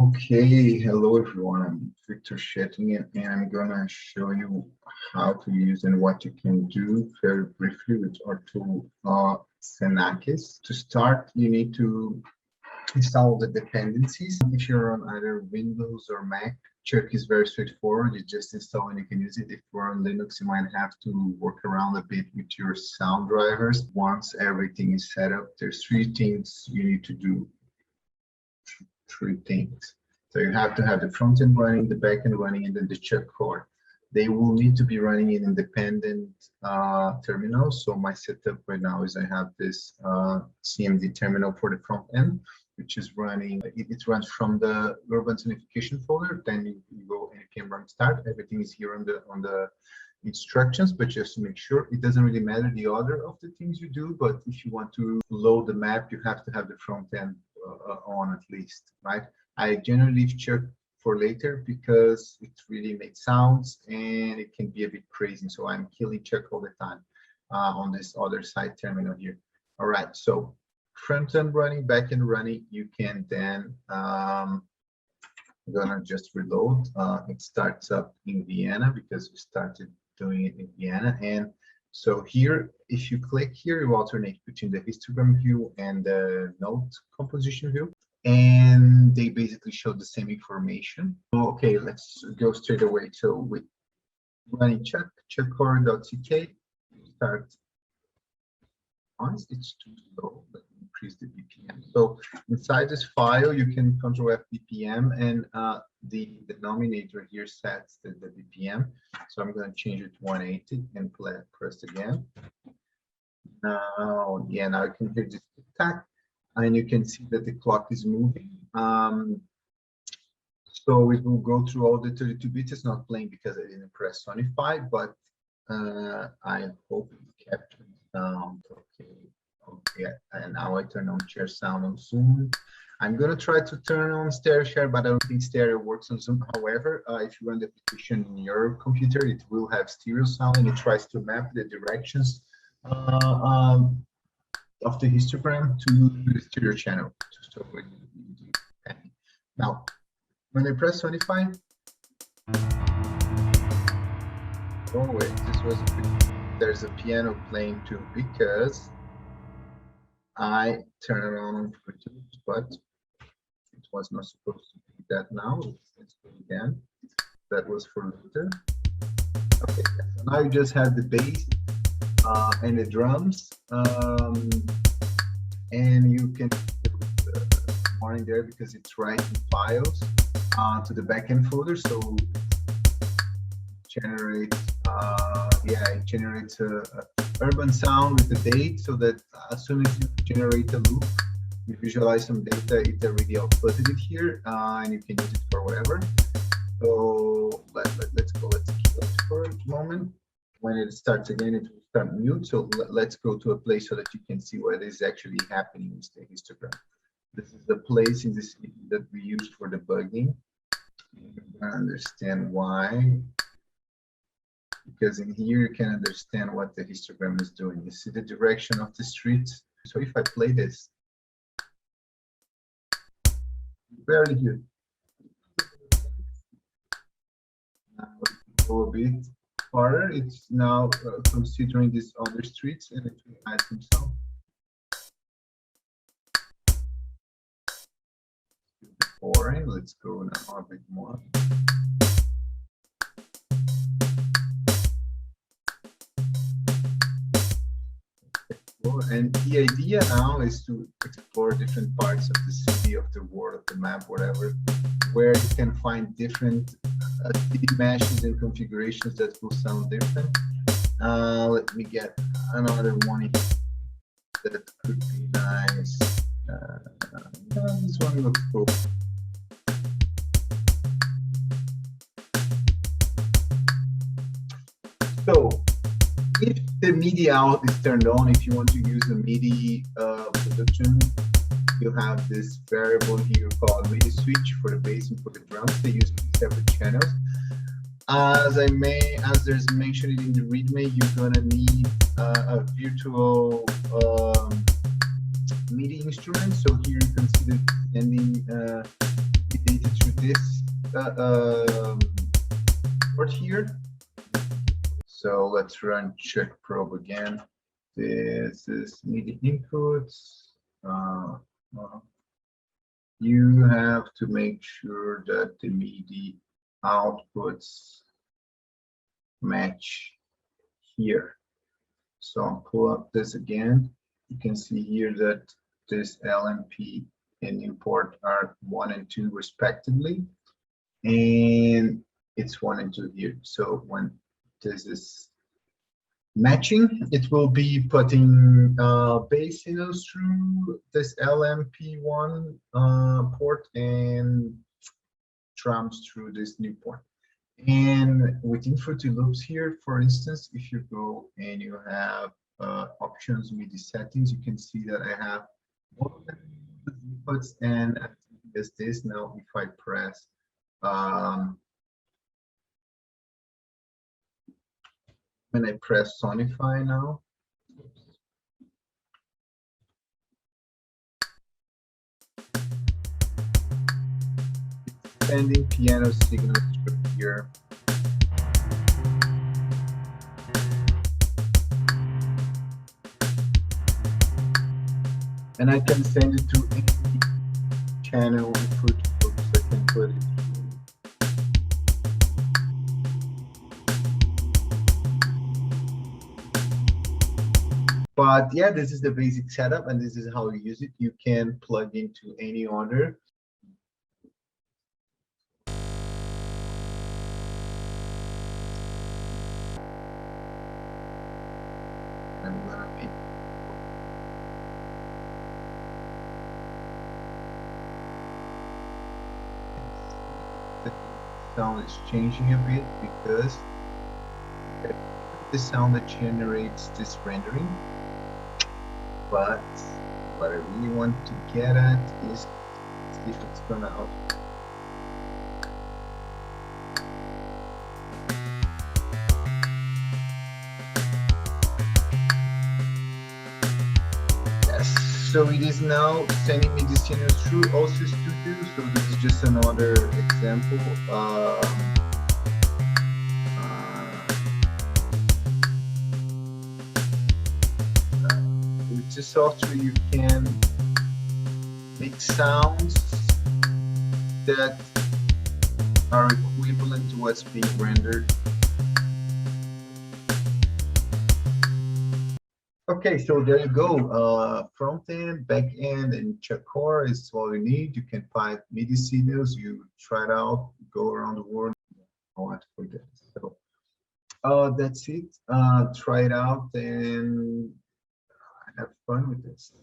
Okay, hello everyone. I'm Victor Shetting, and I'm gonna show you how to use and what you can do very briefly with our tool Xenakis. To start, you need to install the dependencies. If you're on either Windows or Mac, Chuck is very straightforward. You just install and you can use it. If you're on Linux, you might have to work around a bit with your sound drivers. Once everything is set up, there's three things you need to do. Three things. So you have to have the front end running, the back end running, and then the Chuck core. They will need to be running in independent terminals. So my setup right now is I have this CMD terminal for the front end, which is running. It runs from the urban sonification folder. Then you go and you can run start. Everything is here on the instructions, but just to make sure, it doesn't really matter the order of the things you do. But if you want to load the map, you have to have the front end on at least, right? I generally leave Chuck for later because it really makes sounds and it can be a bit crazy. So I'm killing Chuck all the time on this other side terminal here. All right, so front end running, back end running, you can then I'm gonna just reload. It starts up in Vienna because we started doing it in Vienna. And so here, if you click here, you alternate between the histogram view and the note composition view, and they basically show the same information. Okay, let's go straight away. So with running chuckcore.ck, start once it's too slow, but increase the BPM. So inside this file, you can control F BPM, and the denominator here sets the BPM. So I'm going to change it to 180 and press again. Now, yeah, now you can hear this tick-tack, and you can see that the clock is moving. So it will go through all the 32 bits. It's not playing because I didn't press Sonify, but I hope it captured sound. Okay, and now I turn on share sound on Zoom. I'm going to try to turn on stereo share, but I don't think stereo works on Zoom. However, if you run the application in your computer, it will have stereo sound, and it tries to map the directions of the histogram to the stereo channel. Now, when I press Sonify, oh wait, this was there's a piano playing too because I turn it on for two, but it was not supposed to be that now. Let's go again. That was for later. Okay, so now you just have the bass and the drums, and you can more in there because it's writing files to the backend folder. So generate, it generates a urban sound with the date, so that as soon as you generate a loop, you visualize some data, it already outputted it here, and you can use it for whatever. So let's keep it for a moment. When it starts again, it will start mute. So let's go to a place so that you can see what is actually happening with the histogram. This is the place in this that we use for debugging. I understand why. Because in here you can understand what the histogram is doing. You see the direction of the street. So if I play this, barely here. Now we go a bit farther. It's now considering these other streets, and it will add some sound. Boring. Let's go now a bit more. And the idea now is to explore different parts of the city, of the world, of the map, whatever, where you can find different city meshes and configurations that will sound different. Let me get another one that could be nice. This one looks cool. So, if the MIDI out is turned on, if you want to use a MIDI production, you have this variable here called MIDI switch for the bass and for the drums. They use separate channels. As there's mentioned in the README, you're gonna need a virtual MIDI instrument. So here you consider sending the data this port here. So let's run check probe again. This is MIDI inputs. You have to make sure that the MIDI outputs match here. So I'll pull up this again. You can see here that this LMP and import are 1 and 2 respectively, and it's 1 and 2 here. So when this is matching, it will be putting bass signals through this LMP1 port and drums through this new port. And within Fruity Loops here, for instance, if you go and you have options MIDI settings, you can see that I have both inputs and as this. Now if I press when I press Sonify now, sending piano signals through here. And I can send it to any channel in Fruity Loops. I can put it here. But yeah, this is the basic setup, and this is how you use it. You can plug into any other. I'm gonna make the sound is changing a bit because the sound that generates this rendering. But what I really want to get at is see if it's gonna output. Yes, so it is now sending me the signals through also Studio. So this is just another example. With the software, you can make sounds that are equivalent to what's being rendered. Okay, so there you go. Front end, back end, and check core is all you need. You can find MIDI signals, you try it out, go around the world. I want to forget. So that's it. Try it out and have fun with this.